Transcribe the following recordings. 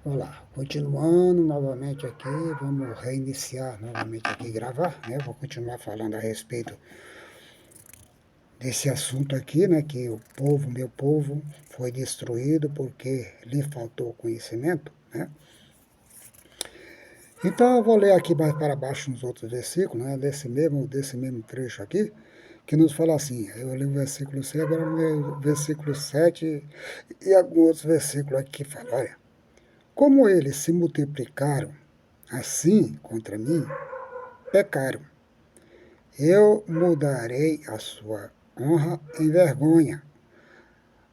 Olá, continuando novamente aqui, vamos reiniciar novamente aqui gravar, né? Vou continuar falando a respeito desse assunto aqui, né? Que o povo, meu povo, foi destruído porque lhe faltou conhecimento, né? Então eu vou ler aqui mais para baixo nos outros versículos, né? Desse mesmo trecho aqui, que nos fala assim, eu li o versículo 6, agora eu leio o versículo 7 e alguns outros versículos aqui que falam, olha, como eles se multiplicaram assim contra mim, pecaram. Eu mudarei a sua honra em vergonha.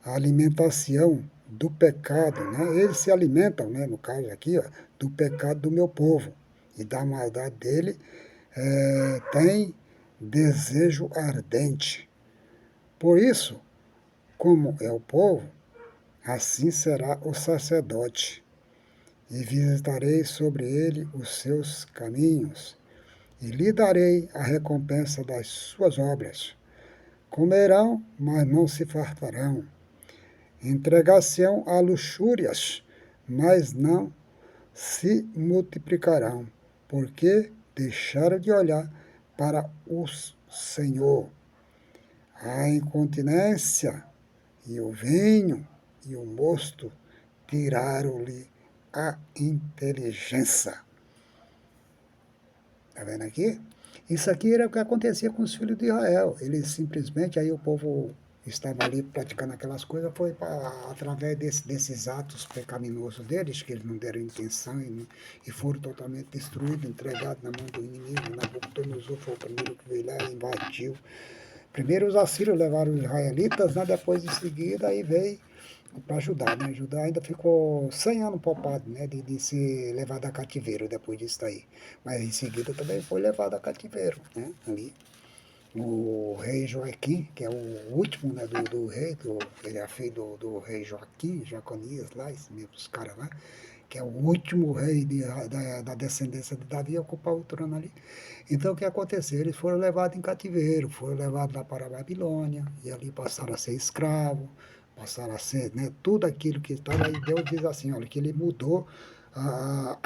A alimentação do pecado, né? Eles se alimentam, né? No caso aqui, ó, do pecado do meu povo e da maldade dele, tem desejo ardente. Por isso, como é o povo, assim será o sacerdote, e visitarei sobre ele os seus caminhos, e lhe darei a recompensa das suas obras. Comerão, mas não se fartarão. Entregar-se-ão a luxúrias, mas não se multiplicarão, porque deixaram de olhar para o Senhor. A incontinência e o vinho e o mosto tiraram-lhe a inteligência. Está vendo aqui? Isso aqui era o que acontecia com os filhos de Israel. Eles simplesmente, aí o povo estava ali praticando aquelas coisas, foi através desses atos pecaminosos deles, que eles não deram intenção e foram totalmente destruídos, entregados na mão do inimigo. Nabucodonosor foi o primeiro que veio lá e invadiu. Primeiro os assírios levaram os israelitas, né? Depois em seguida aí veio para Judá, né? Judá ainda ficou 100 anos poupado, né? De ser levado a cativeiro depois disso aí. Mas em seguida também foi levado a cativeiro, né? Ali. O rei Joaquim, que é o último, né, do rei, ele é filho do rei Joaquim, Jaconias lá, esses mesmos caras lá, que é o último rei da descendência de Davi a ocupar o trono ali. Então o que aconteceu? Eles foram levados em cativeiro, foram levados lá para a Babilônia, e ali passaram a ser escravos, passaram a ser, né, tudo aquilo que estava aí. Deus diz assim, olha, que ele a,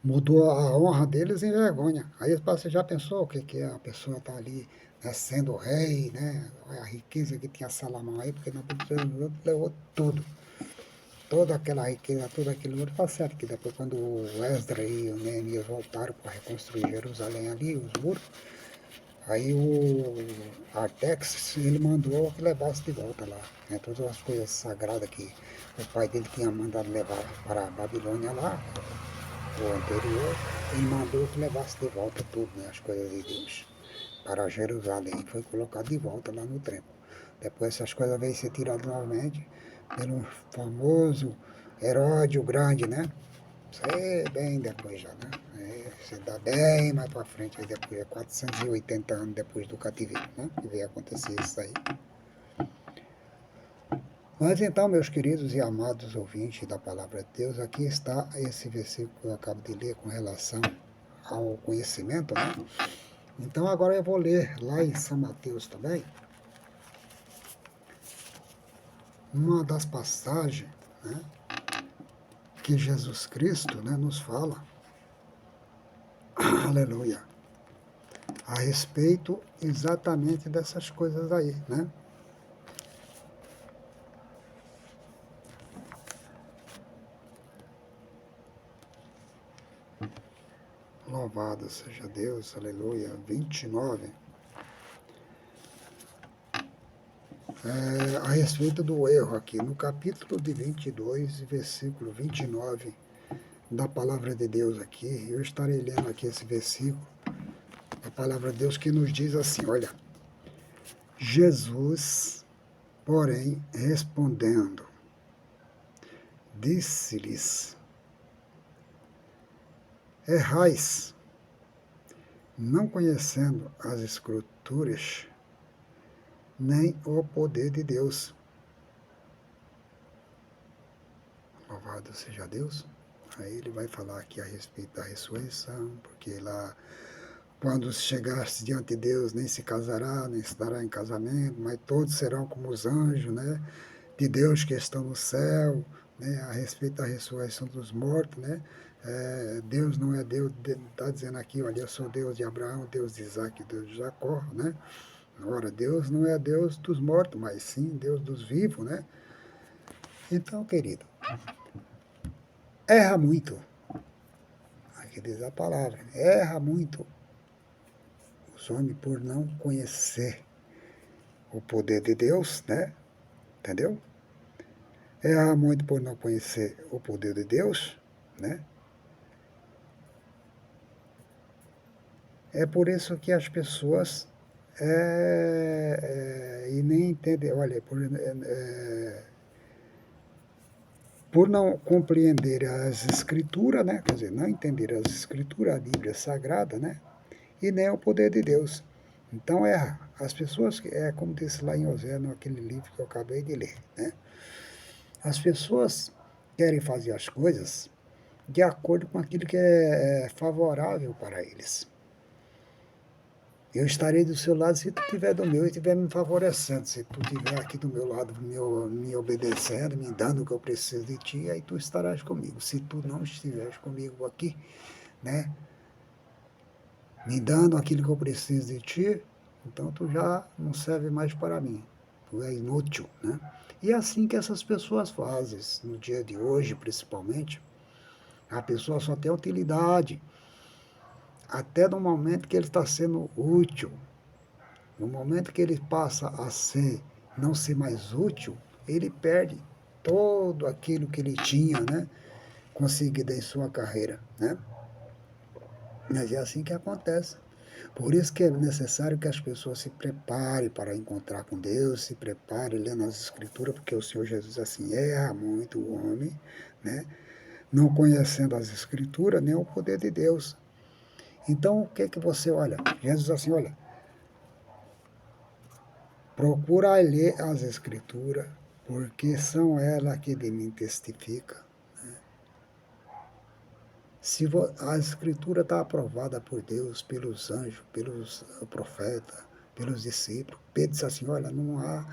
mudou a honra deles em vergonha. Aí você já pensou o que, que é? A pessoa está ali, né, sendo rei, né? A riqueza que tinha Salomão aí, porque Nabucodonosor levou tudo. Toda aquela riqueza, todo aquele ouro. Tá certo que depois, quando o Esdra e o Neemias voltaram para reconstruir Jerusalém ali, os muros, aí o Artaxerxes, ele mandou que levasse de volta lá, né, todas as coisas sagradas que o pai dele tinha mandado levar para a Babilônia lá, o anterior, ele mandou que levasse de volta tudo, né, as coisas de Deus, para Jerusalém. Foi colocado de volta lá no templo. Depois essas coisas veio ser tiradas novamente pelo famoso Herodes o Grande, né? Isso aí é bem depois já, né? Você dá bem mais para frente, aí depois, 480 anos depois do cativeiro, né? Que veio acontecer isso aí. Mas então, meus queridos e amados ouvintes da Palavra de Deus, aqui está esse versículo que eu acabo de ler com relação ao conhecimento, né? Então agora eu vou ler lá em São Mateus também, uma das passagens, né, que Jesus Cristo, né, nos fala, aleluia, a respeito exatamente dessas coisas aí, né? Louvado seja Deus, aleluia, 29. A respeito do erro aqui, no capítulo de 22, versículo 29 da palavra de Deus aqui, eu estarei lendo aqui esse versículo, a palavra de Deus que nos diz assim, olha, Jesus, porém, respondendo, disse-lhes, errais, não conhecendo as Escrituras, nem o poder de Deus. Louvado seja Deus. Aí ele vai falar aqui a respeito da ressurreição, porque lá, quando chegaste diante de Deus, nem se casará, nem se dará em casamento, mas todos serão como os anjos, né? De Deus que estão no céu, né, a respeito da ressurreição dos mortos, né? Deus não é Deus, está dizendo aqui, olha, eu sou Deus de Abraão, Deus de Isaac, Deus de Jacó, né? Ora, Deus não é Deus dos mortos, mas sim Deus dos vivos, né? Então, querido, erra muito, aqui diz a palavra, erra muito os homens por não conhecer o poder de Deus, né? Entendeu? Erra muito por não conhecer o poder de Deus, né? É por isso que as pessoas e nem entendem, olha, por não compreender as escrituras, né? Quer dizer, não entender as escrituras, a Bíblia Sagrada, né? E nem o poder de Deus. Então erra. As pessoas, como disse lá em Osé, naquele livro que eu acabei de ler, né? As pessoas querem fazer as coisas de acordo com aquilo que é favorável para eles. Eu estarei do seu lado se tu estiver do meu e estiver me favorecendo. Se tu estiver aqui do meu lado me obedecendo, me dando o que eu preciso de ti, aí tu estarás comigo. Se tu não estiveres comigo aqui, né, me dando aquilo que eu preciso de ti, então tu já não serve mais para mim. Tu é inútil, né? E é assim que essas pessoas fazem, no dia de hoje principalmente. A pessoa só tem utilidade até no momento que ele está sendo útil. No momento que ele passa a não ser mais útil, ele perde todo aquilo que ele tinha, né, conseguido em sua carreira, né? Mas é assim que acontece. Por isso que é necessário que as pessoas se preparem para encontrar com Deus, se preparem lendo as Escrituras, porque o Senhor Jesus assim erra muito o homem, né? Não conhecendo as Escrituras, nem o poder de Deus. Então, o que que você olha? Jesus assim, olha, procura ler as Escrituras, porque são elas que de mim testificam. Se a Escritura está aprovada por Deus, pelos anjos, pelos profetas, pelos discípulos, Pedro disse assim, olha, não há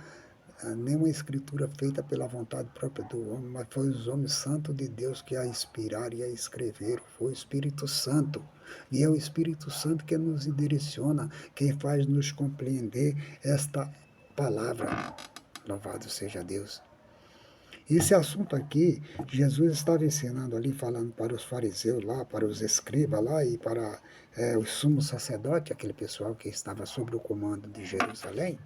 nenhuma Escritura feita pela vontade própria do homem, mas foi os homens santos de Deus que a inspiraram e a escreveram. Foi o Espírito Santo. E é o Espírito Santo que nos direciona, que faz nos compreender esta palavra. Louvado seja Deus. Esse assunto aqui, Jesus estava ensinando ali, falando para os fariseus lá, para os escribas lá e para os sumos sacerdotes, aquele pessoal que estava sob o comando de Jerusalém,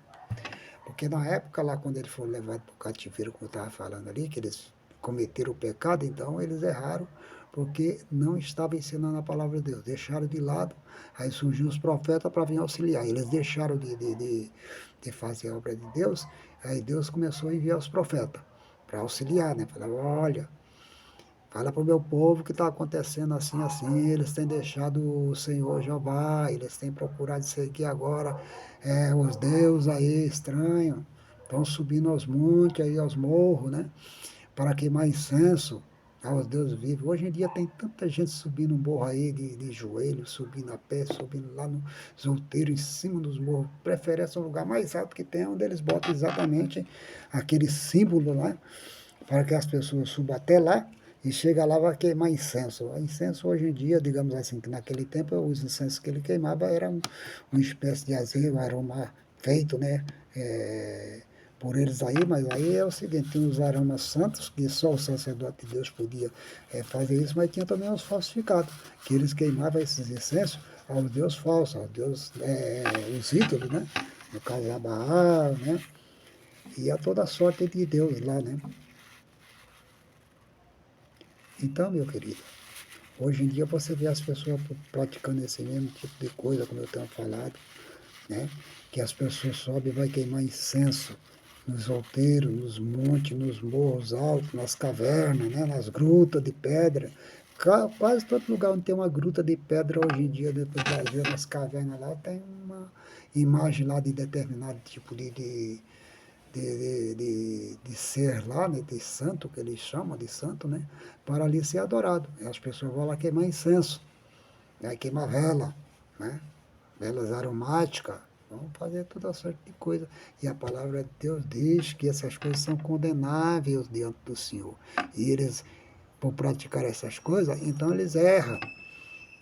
porque na época lá, quando eles foram levados para o cativeiro, como eu estava falando ali, que eles cometeram o pecado, então eles erraram, porque não estavam ensinando a palavra de Deus, deixaram de lado, aí surgiu os profetas para vir auxiliar, eles deixaram de fazer a obra de Deus, aí Deus começou a enviar os profetas para auxiliar, né? Falar, olha, fala para o meu povo que está acontecendo assim, assim, eles têm deixado o Senhor Jeová, eles têm procurado seguir agora os deuses aí estranhos, estão subindo aos montes, aí aos morros, né? Para queimar incenso aos deuses vivos. Hoje em dia tem tanta gente subindo um morro aí de joelhos, subindo a pé, subindo lá nos outeiros, em cima dos morros. Preferência o lugar mais alto que tem, onde eles botam exatamente aquele símbolo lá, para que as pessoas subam até lá e chega lá vai queimar incenso. O incenso hoje em dia, digamos assim, que naquele tempo os incensos que ele queimava eram uma espécie de azeite, um aroma feito, né? Por eles aí, mas aí é o seguinte, tem os aromas santos, que só o sacerdote de Deus podia fazer isso, mas tinha também os falsificados, que eles queimavam esses incensos aos deuses falsos, aos deuses, os ídolos, né? No caso, a Baal, né? E a toda sorte de Deus lá, né? Então, meu querido, hoje em dia você vê as pessoas praticando esse mesmo tipo de coisa, como eu tenho falado, né? Que as pessoas sobem e vai queimar incenso nos outeiros, nos montes, nos morros altos, nas cavernas, né? Nas grutas de pedra. Quase todo lugar onde tem uma gruta de pedra hoje em dia, dentro do Brasil, nas cavernas lá, tem uma imagem lá de determinado tipo de ser lá, né, de santo, que eles chamam de santo, né, para ali ser adorado. E as pessoas vão lá queimar incenso, queimar vela, né, velas aromáticas, vão fazer toda sorte de coisa. E a palavra de Deus diz que essas coisas são condenáveis diante do Senhor. E eles, por praticar essas coisas, então eles erram.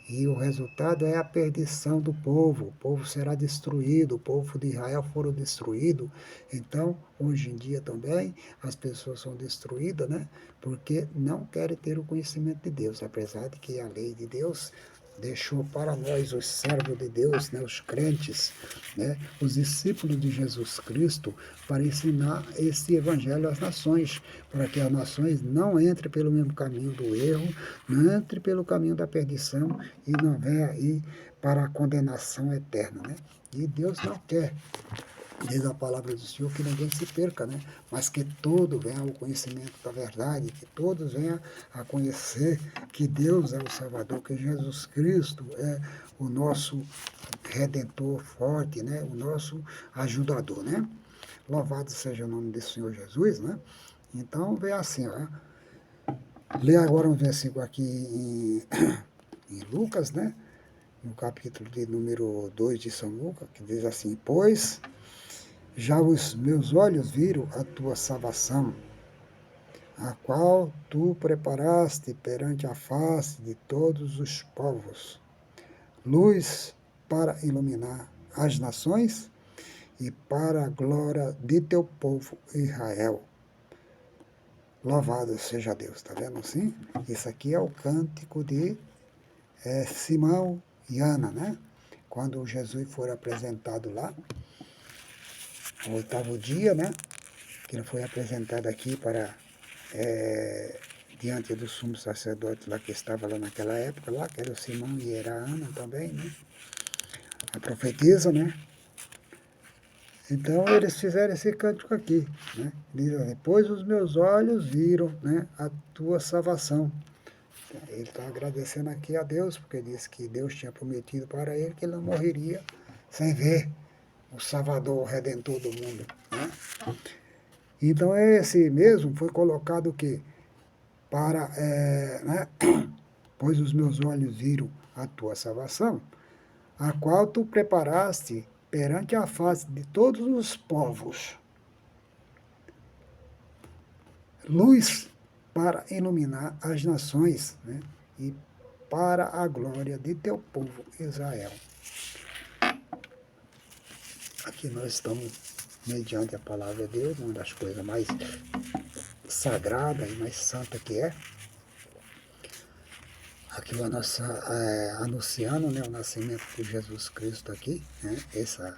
E o resultado é a perdição do povo. O povo será destruído, o povo de Israel foram destruídos. Então, hoje em dia também, as pessoas são destruídas, né? Porque não querem ter o conhecimento de Deus, apesar de que a lei de Deus deixou para nós, os servos de Deus, né, os crentes, né, os discípulos de Jesus Cristo, para ensinar esse evangelho às nações, para que as nações não entrem pelo mesmo caminho do erro, não entrem pelo caminho da perdição e não venham aí para a condenação eterna. Né? E Deus não quer, diz a palavra do Senhor, que ninguém se perca, né? Mas que todo venha ao conhecimento da verdade, que todos venham a conhecer que Deus é o Salvador, que Jesus Cristo é o nosso Redentor forte, né? O nosso ajudador, né? Louvado seja o nome do Senhor Jesus, né? Então, vê assim, ó. Lê agora um versículo aqui em Lucas, né? No capítulo de número 2 de São Lucas, que diz assim: Pois já os meus olhos viram a tua salvação, a qual tu preparaste perante a face de todos os povos, luz para iluminar as nações e para a glória de teu povo Israel. Louvado seja Deus, tá vendo assim? Isso aqui é o cântico de Simão e Ana, né? Quando Jesus foi apresentado lá, no 8º dia, né? Que ele foi apresentado aqui para diante do sumo sacerdote lá que estava lá naquela época, lá, que era o Simão e era a Ana também, né? A profetisa, né? Então eles fizeram esse cântico aqui, né? Diz assim, pois os meus olhos viram, né, a tua salvação. Ele está agradecendo aqui a Deus, porque disse que Deus tinha prometido para ele que ele não morreria sem ver o Salvador, o Redentor do mundo, né? Então esse mesmo foi colocado o quê? Para, né? Pois os meus olhos viram a tua salvação, a qual tu preparaste perante a face de todos os povos, luz para iluminar as nações, né? E para a glória de teu povo Israel. Aqui nós estamos mediante a palavra de Deus, uma das coisas mais sagradas e mais santas que é. Aqui a nossa, anunciando, né, o nascimento de Jesus Cristo aqui, né? Essa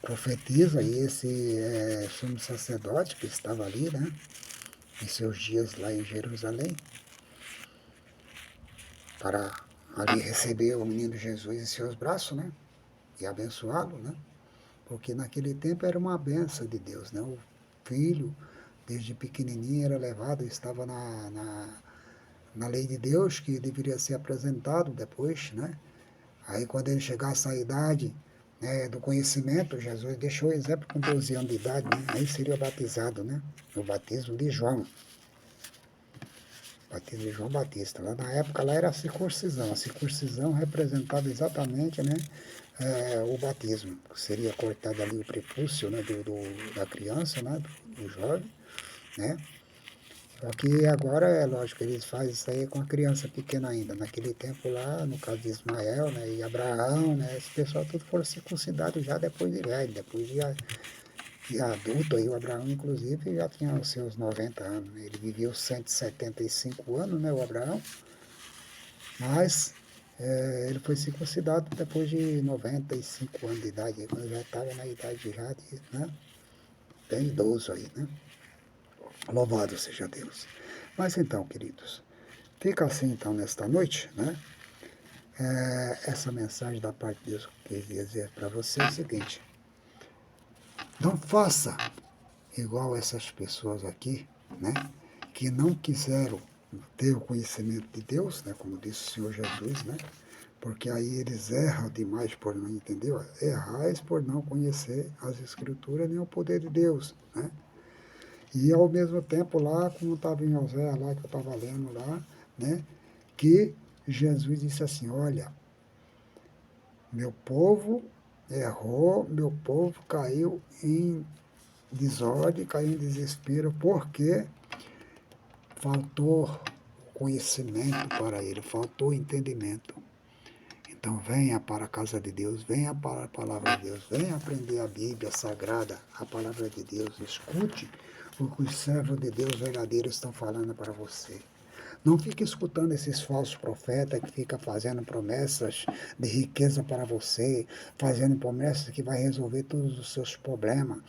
profetisa e esse sumo sacerdote que estava ali, né, em seus dias lá em Jerusalém, para ali receber o menino Jesus em seus braços, né, e abençoá-lo, né, porque naquele tempo era uma benção de Deus, né, o filho, desde pequenininho, era levado, estava na lei de Deus, que deveria ser apresentado depois, né, aí quando ele chegasse à idade, né, do conhecimento, Jesus deixou o exemplo com 12 anos de idade, né, aí seria batizado, né, no batismo de João. Batismo de João Batista. Lá na época lá era a circuncisão. A circuncisão representava exatamente, né, o batismo. Seria cortado ali o prepúcio, né, da criança, né, do jovem, né. Só que agora é lógico, eles fazem isso aí com a criança pequena ainda. Naquele tempo lá, no caso de Ismael, né, e Abraão, né, esse pessoal tudo foram circuncidados já depois de velho, depois de adulto. Aí o Abraão, inclusive, já tinha os seus 90 anos. Né? Ele viveu 175 anos, né, o Abraão, mas ele foi circuncidado depois de 95 anos de idade, quando já estava na idade já de, né, bem idoso aí, né? Louvado seja Deus. Mas então, queridos, fica assim então nesta noite, né? Essa mensagem da parte de Deus que eu queria dizer para você é o seguinte: não faça igual essas pessoas aqui, né? Que não quiseram ter o conhecimento de Deus, né? Como disse o Senhor Jesus, né? Porque aí eles erram demais por não entender, errais por não conhecer as Escrituras nem o poder de Deus, né? E ao mesmo tempo lá, como estava em Oséias lá, que eu estava lendo lá, né, que Jesus disse assim, olha, meu povo errou, meu povo caiu em desordem, caiu em desespero, porque faltou conhecimento para ele, faltou entendimento. Então venha para a casa de Deus, venha para a palavra de Deus, venha aprender a Bíblia Sagrada, a palavra de Deus, escute o que os servos de Deus verdadeiros estão falando para você. Não fique escutando esses falsos profetas que ficam fazendo promessas de riqueza para você, fazendo promessas que vai resolver todos os seus problemas.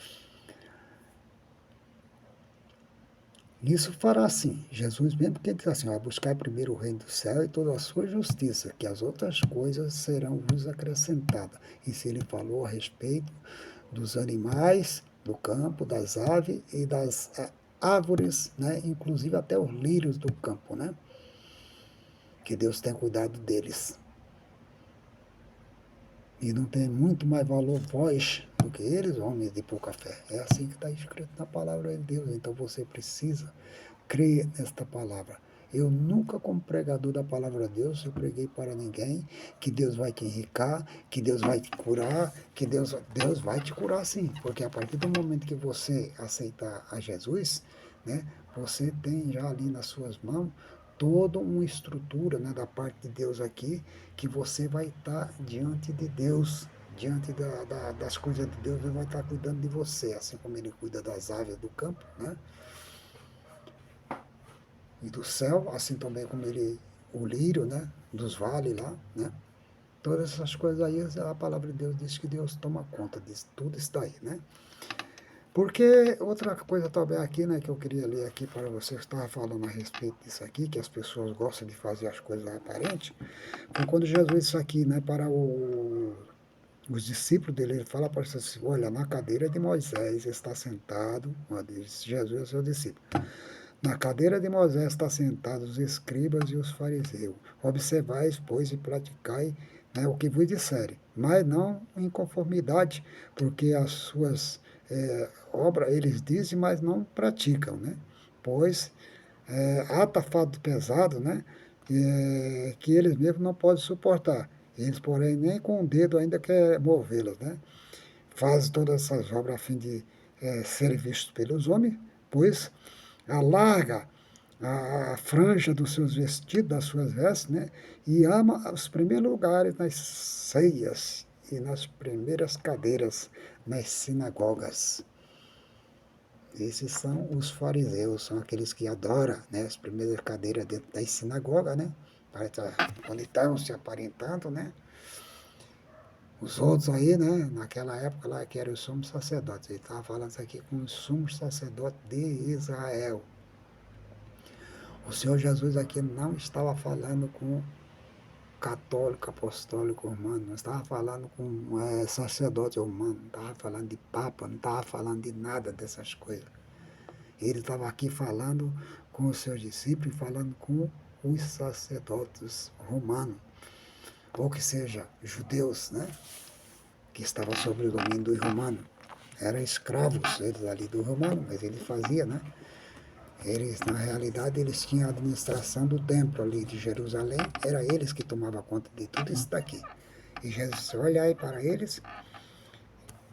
Isso fará assim. Jesus mesmo que diz assim, ó, buscar primeiro o reino do céu e toda a sua justiça, que as outras coisas serão vos acrescentadas. E se ele falou a respeito dos animais do campo, das aves e das árvores, né? Inclusive até os lírios do campo, né? Que Deus tem cuidado deles. E não tem muito mais valor vós do que eles, homens de pouca fé. É assim que está escrito na palavra de Deus. Então você precisa crer nesta palavra. Eu nunca, como pregador da palavra de Deus, eu preguei para ninguém que Deus vai te enricar, que Deus vai te curar, que Deus vai te curar sim. Porque a partir do momento que você aceitar a Jesus, né, você tem já ali nas suas mãos toda uma estrutura, né, da parte de Deus aqui, que você vai estar diante de Deus, diante das coisas de Deus, ele vai estar cuidando de você, assim como ele cuida das aves do campo, né, e do céu, assim também como ele, o lírio, né, dos vales lá, né, todas essas coisas aí, a palavra de Deus diz que Deus toma conta de tudo isso daí, né. Porque outra coisa também aqui, né, que eu queria ler aqui para vocês, estava falando a respeito disso aqui, que as pessoas gostam de fazer as coisas aparentes, foi quando Jesus disse aqui, né, para os discípulos dele, ele fala para eles assim, olha, na cadeira de Moisés está sentado, ó, disse Jesus ao seu discípulo, na cadeira de Moisés está sentados os escribas e os fariseus. Observais, pois, e praticai, né, o que vos disserem, mas não em conformidade, porque as suas obras eles dizem, mas não praticam, né? Pois ata fardo pesado, né? Que eles mesmos não podem suportar. Eles, porém, nem com o dedo ainda quer movê-los, né? Fazem todas essas obras a fim de serem vistos pelos homens, pois alarga a franja dos seus vestidos, das suas vestes, né? E ama os primeiros lugares nas ceias e nas primeiras cadeiras nas sinagogas. Esses são os fariseus, são aqueles que adoram, né, as primeiras cadeiras dentro das sinagogas, né? Quando estavam se aparentando, né? Os outros aí, né, naquela época lá que eram os sumos sacerdotes. Ele estava falando isso aqui com os sumos sacerdotes de Israel. O Senhor Jesus aqui não estava falando com católico, apostólico, romano, não estava falando com sacerdote romano, não estava falando de papa, não estava falando de nada dessas coisas. Ele estava aqui falando com os seus discípulos, falando com os sacerdotes romanos, ou que seja, judeus, né? Que estavam sob o domínio dos romanos. Eram escravos eles ali do romano, mas ele fazia, né? Eles, na realidade, eles tinham a administração do templo ali de Jerusalém, era eles que tomavam conta de tudo isso daqui. E Jesus olha aí para eles,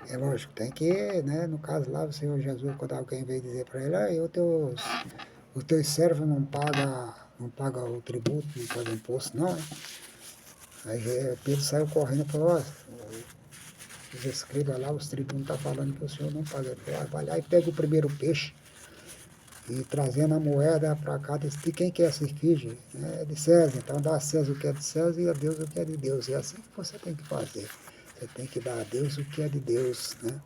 é lógico, tem que, né, no caso lá, o Senhor Jesus, quando alguém veio dizer para ele, ah, os teus servos não paga o tributo, não paga o imposto, não, né? Aí Pedro saiu correndo e falou, ó, os escribas lá, os tributos estão falando que o senhor não paga. Ele falou, ah, vai lá e pega o primeiro peixe, e trazendo a moeda para cá, disse, de quem que é essa efígie? É de César, então dá a César o que é de César e a Deus o que é de Deus. É assim que você tem que fazer. Você tem que dar a Deus o que é de Deus, né?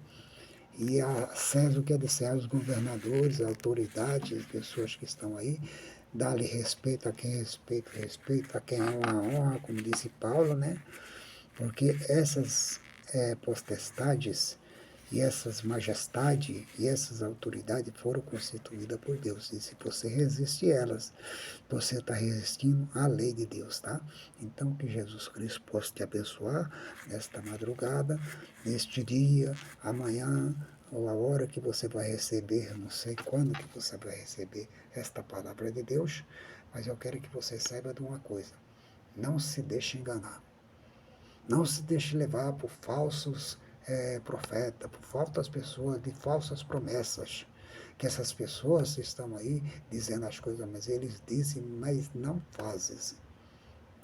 E a César o que é de César, os governadores, a autoridade, as pessoas que estão aí, dá-lhe respeito a quem respeita, respeito a quem honra, como disse Paulo, né? Porque essas potestades e essas majestades e essas autoridades foram constituídas por Deus. E se você resiste a elas, você está resistindo à lei de Deus, tá? Então, que Jesus Cristo possa te abençoar nesta madrugada, neste dia, amanhã, ou a hora que você vai receber, não sei quando que você vai receber esta palavra de Deus, mas eu quero que você saiba de uma coisa. Não se deixe enganar. Não se deixe levar por falsos profetas, por falsas pessoas, de falsas promessas. Que essas pessoas estão aí dizendo as coisas, mas eles dizem, mas não fazem.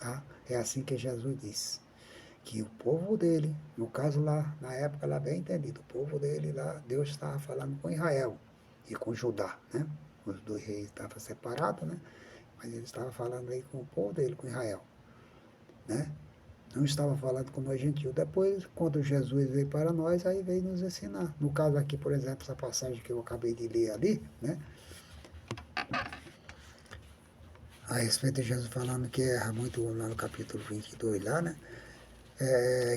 Tá? É assim que Jesus disse. Que o povo dele, no caso lá, na época lá bem entendido, o povo dele lá, Deus estava falando com Israel e com Judá, né? Os dois reis estavam separados, né? Mas ele estava falando aí com o povo dele, com Israel, né? Não estava falando com nós gentios. Depois, quando Jesus veio para nós, aí veio nos ensinar. No caso aqui, por exemplo, essa passagem que eu acabei de ler ali, né? A respeito de Jesus falando que erra muito lá no capítulo 22 lá, né?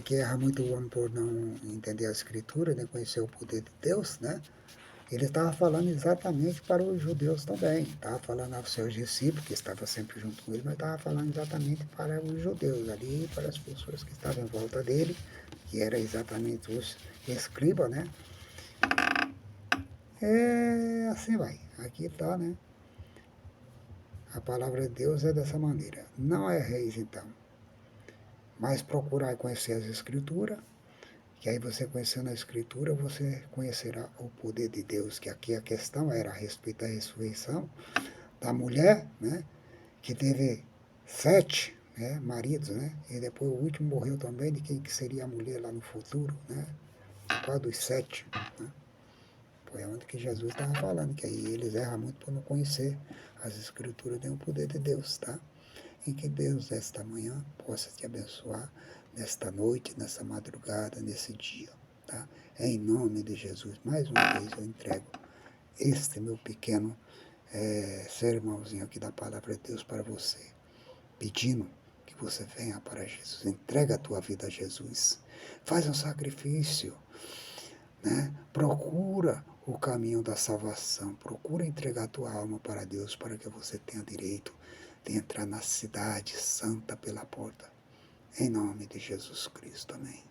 Que erra muito o homem por não entender a escritura, nem conhecer o poder de Deus, né? Ele estava falando exatamente para os judeus também. Estava falando aos seus discípulos, que estavam sempre junto com ele, mas estava falando exatamente para os judeus ali, para as pessoas que estavam em volta dele, que eram exatamente os escribas, né? Assim vai. Aqui está, né? A palavra de Deus é dessa maneira. Não é reis, então. Mas procurar conhecer as escrituras, que aí você conhecendo a escritura, você conhecerá o poder de Deus, que aqui a questão era a respeito da ressurreição da mulher, né, que teve 7 maridos, né, e depois o último morreu também, de quem que seria a mulher lá no futuro, né, qual dos 7, né, foi onde que Jesus estava falando, que aí eles erram muito por não conhecer as escrituras nem o poder de Deus, tá? E que Deus, esta manhã, possa te abençoar, nesta noite, nessa madrugada, nesse dia, tá? Em nome de Jesus, mais uma vez eu entrego este meu pequeno sermãozinho aqui da palavra de Deus para você, pedindo que você venha para Jesus, entrega a tua vida a Jesus, faz um sacrifício, né? Procura o caminho da salvação, procura entregar a tua alma para Deus, para que você tenha direito de entrar na cidade santa pela porta, em nome de Jesus Cristo, amém.